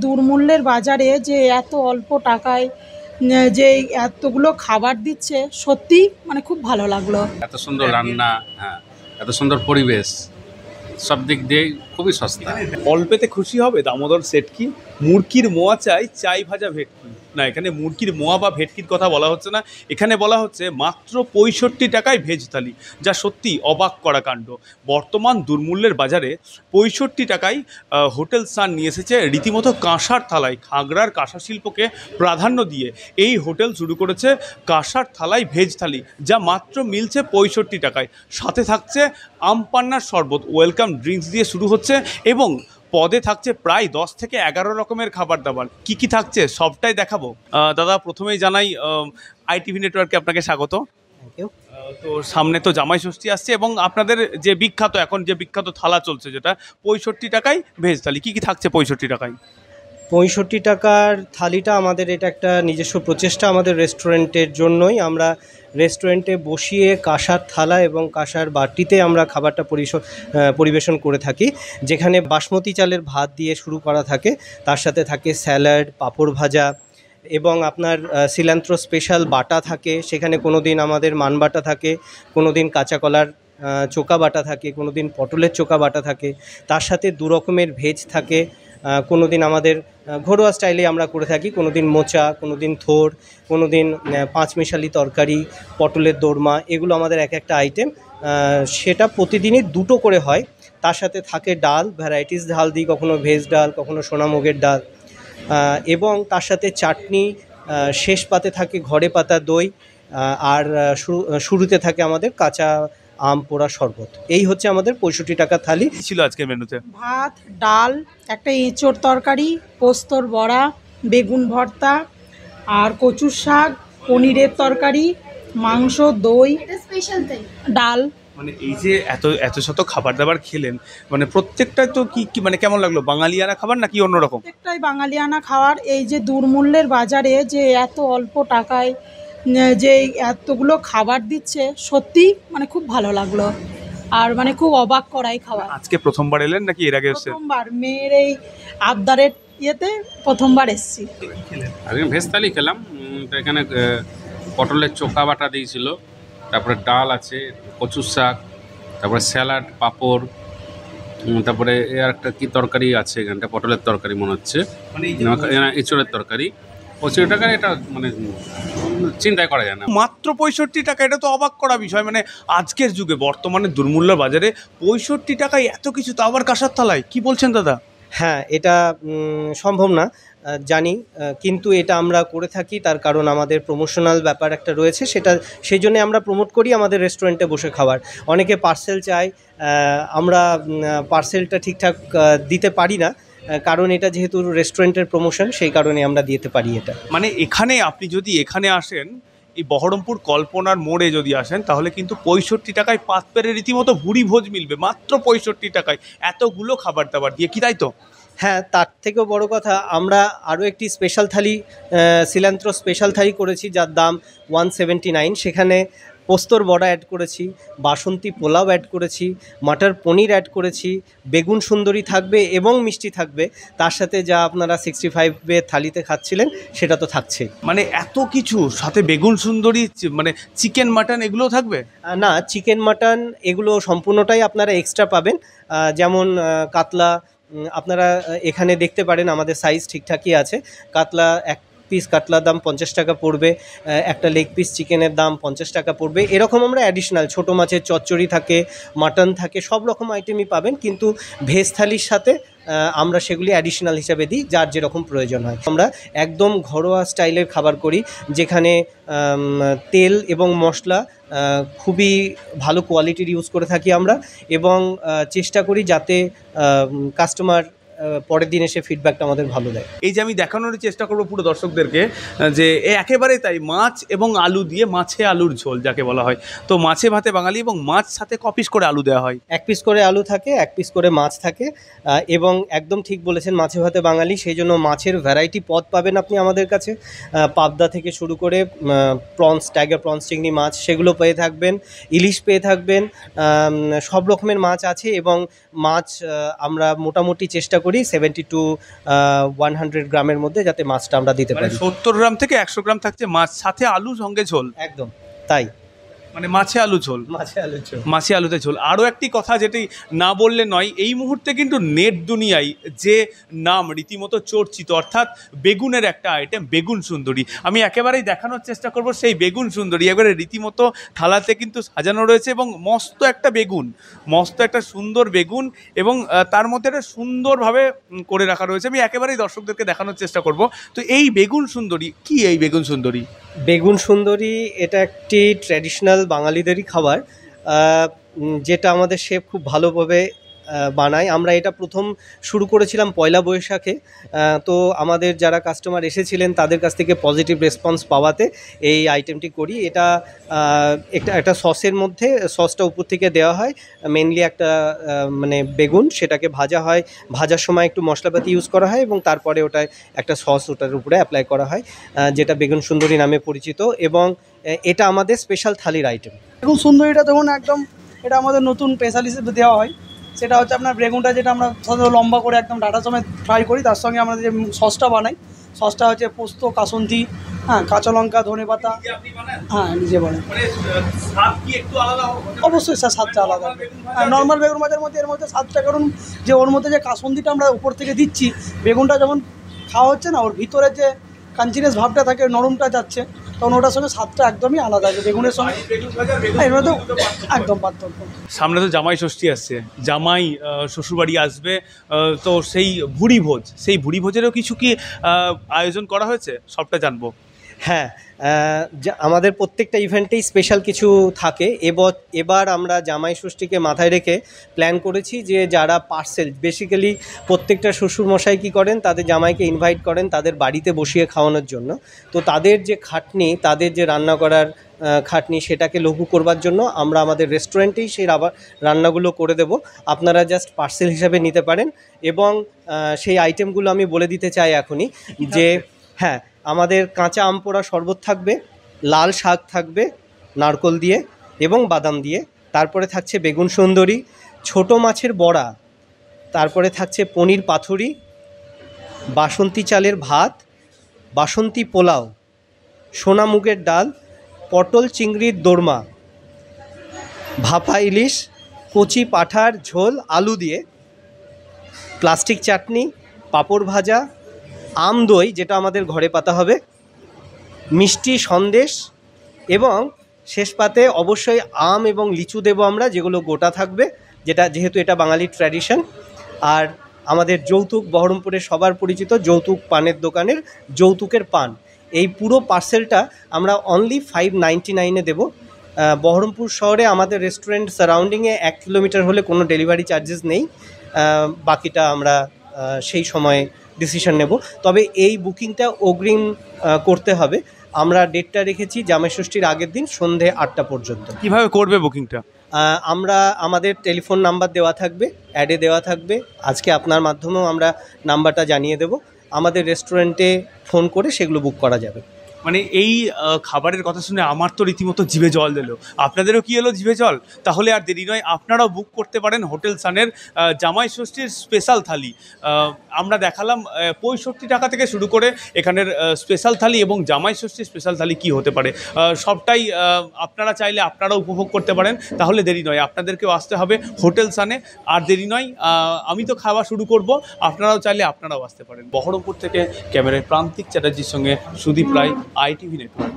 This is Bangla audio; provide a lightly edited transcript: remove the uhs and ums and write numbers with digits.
দুর্মূল্যের বাজারে যে এত অল্প টাকায় যে এতগুলো খাবার দিচ্ছে, সত্যি মানে খুব ভালো লাগলো। এত সুন্দর রান্না, হ্যাঁ, এত সুন্দর পরিবেশ, সব দিক দিয়ে খুবই সস্তা। অল্পেতে খুশি হবে দামোদর সেট কি? মুরগির মোয়া চাই, চাই ভাজা ভেটকি না, এখানে মুরগির মোয়া বা ভেটকির কথা বলা হচ্ছে না, এখানে বলা হচ্ছে মাত্র 65 টাকায় ভেজ থালি, যা সত্যি অবাক করা কাণ্ড। বর্তমান দুর্মূল্যের বাজারে 65 টাকায় হোটেল সান নিয়ে এসেছে রীতিমতো কাঁসার থালায়। খাগড়ার কাঁসা শিল্পকে প্রাধান্য দিয়ে এই হোটেল শুরু করেছে কাঁসার থালায় ভেজ থালি, যা মাত্র মিলছে 65 টাকায়। সাথে থাকছে আমপান্নার শরবত, ওয়েলকাম ড্রিঙ্কস দিয়ে শুরু হচ্ছে, এবং পদে থাকছে প্রায় 10 থেকে 11 রকমের খাবার দাবার। কি কি থাকছে সবটাই দেখাবো। দাদা, প্রথমেই জানাই ITV নেটওয়ার্কে আপনাকে স্বাগত। Thank you. তো সামনে তো জামাই ষষ্ঠী আসছে, এবং আপনাদের যে বিখ্যাত, এখন যে বিখ্যাত থালা চলছে যেটা 65 টাকায় ভেজ থালি, কি কি থাকছে 65 টাকায়? 65 টাকার থালিটা আমাদের এটা একটা নিজস্ব প্রচেষ্টা আমাদের রেস্টুরেন্টের জন্যই। আমরা রেস্টুরেন্টে বসিয়ে কাঁসার থালা এবং কাঁসার বাটিতে আমরা খাবারটা পরিবেশন করে থাকি, যেখানে বাসমতি চালের ভাত দিয়ে শুরু করা থাকে, তার সাথে থাকে স্যালাড, পাঁপড় ভাজা, এবং আপনার সিলান্ত্র স্পেশাল বাটা থাকে। সেখানে কোনো দিন আমাদের মান বাটা থাকে, কোনো দিন কাঁচা কলার চোকা বাটা থাকে, কোনো দিন পটলের চোকা বাটা থাকে, তার সাথে 2 রকমের ভেজ থাকে। কোনো দিন আমাদের ঘরোয়া স্টাইলে আমরা করে থাকি, কোনো দিন মোচা, কোনো দিন থোর, কোনো দিন পাঁচমিশালি তরকারি, পটলের দোরমা, এগুলো আমাদের এক একটা আইটেম। সেটা প্রতিদিনই 2টো করে হয়। তার সাথে থাকে ডাল, ভ্যারাইটিস ডাল দিই, কখনো ভেজ ডাল, কখনো সোনামুগের ডাল, এবং তার সাথে চাটনি। শেষ পাতে থাকে ঘরে পাতা দই, আর শুরুতে থাকে আমাদের কাঁচা আম পোড়া শরবত। এই হচ্ছে আমাদের 65 টাকার থালি। ছিল আজকের মেনুতে? ভাত, ডাল, একটা এঁচোড় তরকারি, পোস্তর বড়া, বেগুন ভর্তা, আর কচুর শাক, পনিরের তরকারি, মাংস, দই, ডাল। মানে এই যে এত এত শত খাবার দাবার খেলেন, মানে প্রত্যেকটা তো কি মানে কেমন লাগলো? বাঙালিয়ানা খাবার নাকি অন্যরকম? প্রত্যেকটাই বাঙালিয়ানা খাবার। এই যে দুর্মূল্যের বাজারে যে এত অল্প টাকায় যে এতগুলো খাবার দিচ্ছে, সত্যি মানে খুব ভালো লাগলো, আর মানে খুব অবাক করাই খাবার। আজকে প্রথমবার এলেন নাকি এর আগে এসেছেন? প্রথমবার, মেয়ের এই আবদারের ইয়েতে প্রথমবার এসেছি। আজকে ভেজ থালি খেলাম। তো এখানে পটলের চোখা বাটা দিয়েছিল, তারপরে ডাল আছে, কচুর শাক, তারপরে স্যালাড, পাঁপড়, তারপরে আর একটা কি তরকারি আছে এখানটা, পটলের তরকারি মনে হচ্ছে, মানে এঁচোড়ের তরকারি। 65 টাকা, এটা মানে চিন্তাই করা যায় না। মাত্র 65 টাকা, এটা তো অবাক করা বিষয়। মানে আজকের যুগে বর্তমানে দুর্মূল্য বাজারে 65 টাকায় এত কিছু, তো আবার কাঁসার থালায়, কি বলছেন দাদা? হ্যাঁ, এটা সম্ভব না, জানি, কিন্তু এটা আমরা করে থাকি তার কারণ আমাদের প্রমোশনাল ব্যাপার একটা রয়েছে, সেই জন্যে আমরা প্রমোট করি আমাদের রেস্টুরেন্টে বসে খাবার। অনেকে পার্সেল চায়, আমরা পার্সেলটা ঠিকঠাক দিতে পারি না, কারণ এটা যেহেতু রেস্টুরেন্টের প্রমোশন, সেই কারণে আমরা দিতে পারি এটা। মানে এখানে আপনি যদি এখানে আসেন, এই বহরমপুর কল্পনার মোড়ে যদি আসেন, তাহলে কিন্তু 65 টাকায় পাত পেরে রীতিমতো ভুরি ভোজ মিলবে, মাত্র 65 টাকায় এতগুলো খাবার দাবার দিয়ে, কি তাই তো? হ্যাঁ, তার থেকেও বড় কথা, আমরা আরও একটি স্পেশাল থালি, সিলান্ত্র স্পেশাল থালি করেছি, যার দাম 179। সেখানে পোস্তর বড়া অ্যাড করেছি, বাসন্তী পোলাও অ্যাড করেছি, মাটার পনির অ্যাড করেছি, বেগুন সুন্দরী থাকবে এবং মিষ্টি থাকবে। তার সাথে যা আপনারা 65-এর থালিতে খাচ্ছিলেন সেটা তো থাকছেই। মানে এত কিছু, সাথে বেগুন সুন্দরী, মানে চিকেন মাটন এগুলো থাকবে? না, চিকেন মাটন এগুলো সম্পূর্ণটাই আপনারা এক্সট্রা পাবেন। যেমন কাতলা আপনারা এখানে দেখতে পারেন, আমাদের সাইজ ঠিকঠাকই আছে। কাতলা, এক পিস কাতলার দাম 50 টাকা পড়বে, একটা লেগ পিস চিকেনের দাম 50 টাকা পড়বে। এরকম আমরা অ্যাডিশনাল ছোটো মাছের চচ্চড়ি থাকে, মাটন থাকে, সব রকম আইটেমই পাবেন, কিন্তু ভেজ থালির সাথে আমরা সেগুলি অ্যাডিশনাল হিসাবে দিই, যার যেরকম প্রয়োজন হয়। আমরা একদম ঘরোয়া স্টাইলের খাবার করি, যেখানে তেল এবং মশলা খুবই ভালো কোয়ালিটির ইউজ করে থাকি আমরা, এবং চেষ্টা করি যাতে কাস্টমার পরের দিন এসে ফিডব্যাকটা আমাদের ভালো দেয়। এই যে আমি দেখানোর চেষ্টা করবো পুরো দর্শকদেরকে যে একেবারে তাই, মাছ এবং আলু দিয়ে, মাছে আলুর ঝোল যাকে বলা হয়। তো মাছে ভাতে বাঙালি, এবং মাছ সাথে ক পিস করে আলু দেওয়া হয়? 1 পিস করে আলু থাকে, 1 পিস করে মাছ থাকে, এবং একদম ঠিক বলেছেন, মাছে ভাতে বাঙালি, সেই জন্য মাছের ভ্যারাইটি পদ পাবেন আপনি আমাদের কাছে। পাবদা থেকে শুরু করে প্রনস, টাইগার প্রনস, চিংড়ি মাছ, সেগুলো পেয়ে থাকবেন, ইলিশ পেয়ে থাকবেন, সব রকমের মাছ আছে। এবং মাছ আমরা মোটামুটি চেষ্টা করি করি 70 to 100 গ্রামের মধ্যে, যাতে মাছটা আমরা দিতে মানে পারি। 70 গ্রাম থেকে 100 গ্রাম থাকছে মাছ, সাথে আলু সঙ্গে ঝোল, একদম তাই, মানে মাছে আলু ঝোল, মাছে আলুতে ঝোল। আরও একটি কথা যেটি না বললে নয়, এই মুহূর্তে কিন্তু নেট দুনিয়ায় যে নাম রীতিমতো চর্চিত, অর্থাৎ বেগুনের একটা আইটেম বেগুন সুন্দরী। আমি একেবারেই দেখানোর চেষ্টা করব সেই বেগুন সুন্দরী। এবারে রীতিমতো থালাতে কিন্তু সাজানো রয়েছে এবং মস্ত একটা বেগুন, মস্ত একটা সুন্দর বেগুন, এবং তার মধ্যে একটা সুন্দরভাবে করে রাখা রয়েছে। আমি একেবারেই দর্শকদেরকে দেখানোর চেষ্টা করব। তো এই বেগুন সুন্দরী কি? এই বেগুন সুন্দরী, বেগুন সুন্দরী এটা একটি ট্র্যাডিশনাল বাঙালিদেরই খাবার, যেটা আমাদের শেফ খুব ভালোভাবে বানায়। আমরা এটা প্রথম শুরু করেছিলাম পয়লা বৈশাখে, তো আমাদের যারা কাস্টমার এসেছিলেন তাদের কাছ থেকে পজিটিভ রেসপন্স পাওয়াতে এই আইটেমটি করি। এটা একটা সসের মধ্যে, সসটা উপর থেকে দেওয়া হয়, মেনলি একটা মানে বেগুন, সেটাকে ভাজা হয়, ভাজার সময় একটু মশলাপাতি ইউজ করা হয় এবং তারপরে ওটায় একটা সস ওটার উপরে অ্যাপ্লাই করা হয়, যেটা বেগুন সুন্দরী নামে পরিচিত, এবং এটা আমাদের স্পেশাল থালির আইটেম। বেগুন সুন্দরীটা ধরুন একদম এটা আমাদের নতুন স্পেশাল হিসেবে দেওয়া হয়। সেটা হচ্ছে আপনার বেগুনটা যেটা আমরা সাধারণত লম্বা করে একদম ডাটা সময় ফ্রাই করি, তার সঙ্গে আমরা যে সসটা বানাই, সসটা হচ্ছে পোস্ত, কাসুন্দি, হ্যাঁ, কাঁচা লঙ্কা, ধনে পাতা, হ্যাঁ নিজে বানাই। অবশ্যই স্যার স্বাদটা আলাদা। হ্যাঁ, নর্মাল বেগুন ভাজার মধ্যে এর মধ্যে স্বাদটা, কারণ যে ওর মধ্যে যে কাসুন্দিটা আমরা উপর থেকে দিচ্ছি, বেগুনটা যখন খাওয়া হচ্ছে না, ওর ভিতরে যে কাঞ্চিনেস ভাবটা থাকে, নরমটা যাচ্ছে, তখন ওটার সঙ্গে স্বাদটা একদমই আলাদা আছে বেগুনের সঙ্গে। এর মধ্যে একদম পার্থক্য। সামনে তো জামাই ষষ্ঠী আসছে, জামাই শ্বশুরবাড়ি আসবে, তো সেই ভুড়ি ভোজ, সেই ভুড়ি ভোজেরও কিছু কি আয়োজন করা হয়েছে? সবটা জানবো। হ্যাঁ, আমাদের প্রত্যেকটা ইভেন্টেই স্পেশাল কিছু থাকে। এবার আমরা জামাই ষষ্ঠীকে মাথায় রেখে প্ল্যান করেছি যে যারা পার্সেল, বেসিক্যালি প্রত্যেকটা শ্বশুরমশাই কী করেন, তাদের জামাইকে ইনভাইট করেন তাদের বাড়িতে বসিয়ে খাওয়ানোর জন্য। তো তাদের যে খাটনি, তাদের যে রান্না করার খাটনি, সেটাকে লঘু করবার জন্য আমরা আমাদের রেস্টুরেন্টেই সেই রান্নাগুলো করে দেব। আপনারা জাস্ট পার্সেল হিসাবে নিতে পারেন। এবং সেই আইটেমগুলো আমি বলে দিতে চাই এখনই, যে হ্যাঁ, আমাদের কাঁচা আম পোড়া শরবত থাকবে, লাল শাক থাকবে নারকোল দিয়ে এবং বাদাম দিয়ে, তারপরে থাকছে বেগুন সুন্দরী, ছোট মাছের বড়া, তারপরে থাকছে পনির পাথুরি, বাসন্তী চালের ভাত, বাসন্তী পোলাও, সোনা মুগের ডাল, পটল চিংড়ির দোরমা, ভাপা ইলিশ, কচি পাঁঠার ঝোল আলু দিয়ে, প্লাস্টিক চাটনি, পাঁপড় ভাজা, আম দই যেটা আমাদের ঘরে পাতা হবে, মিষ্টি সন্দেশ, এবং শেষ পাতে অবশ্যই আম এবং লিচু দেবো আমরা, যেগুলো গোটা থাকবে, যেহেতু এটা বাঙালির ট্র্যাডিশন। আর আমাদের যৌতুক, বহরমপুরের সবার পরিচিত যৌতুক পানের দোকানের যৌতুকের পান, এই পুরো পার্সেলটা আমরা অনলি 599-এ দেবো। বহরমপুর শহরে আমাদের রেস্টুরেন্ট সারাউন্ডিংয়ে 1 কিলোমিটার হলে কোনো ডেলিভারি চার্জেস নেই, বাকিটা আমরা সেই সময়ে ডিসিশন নেব। তবে এই বুকিংটা অগ্রিম করতে হবে। আমরা ডেটটা রেখেছি জামাই ষষ্ঠীর আগের দিন সন্ধে 8টা পর্যন্ত। কিভাবে করবে বুকিংটা? আমরা আমাদের টেলিফোন নাম্বার দেওয়া থাকবে, অ্যাডে দেওয়া থাকবে, আজকে আপনার মাধ্যমেও আমরা নাম্বারটা জানিয়ে দেব। আমাদের রেস্টুরেন্টে ফোন করে সেগুলো বুক করা যাবে। মানে এই খাবারের কথা শুনে আমার তো রীতিমতো জিভে জল দিল। আপনাদেরও কি এলো জিভে জল? তাহলে আর দেরি নয়, আপনারাও বুক করতে পারেন হোটেল সানের জামাই ষষ্ঠীর স্পেশাল থালি। আমরা দেখালাম 65 টাকা থেকে শুরু করে এখানের স্পেশাল থালি, এবং জামাই ষষ্ঠীর স্পেশাল থালি কী হতে পারে সবটাই আপনারা চাইলে আপনারাও উপভোগ করতে পারেন। তাহলে দেরি নয়, আপনাদেরকেও আসতে হবে হোটেল সানে। আর দেরি নয়, আমি তো খাওয়া শুরু করব, আপনারাও চাইলে আপনারাও আসতে পারেন। বহরমপুর থেকে ক্যামেরায় প্রান্তিক চ্যাটার্জির সঙ্গে সুদীপ রায়, ITV নেটওয়ার্ক।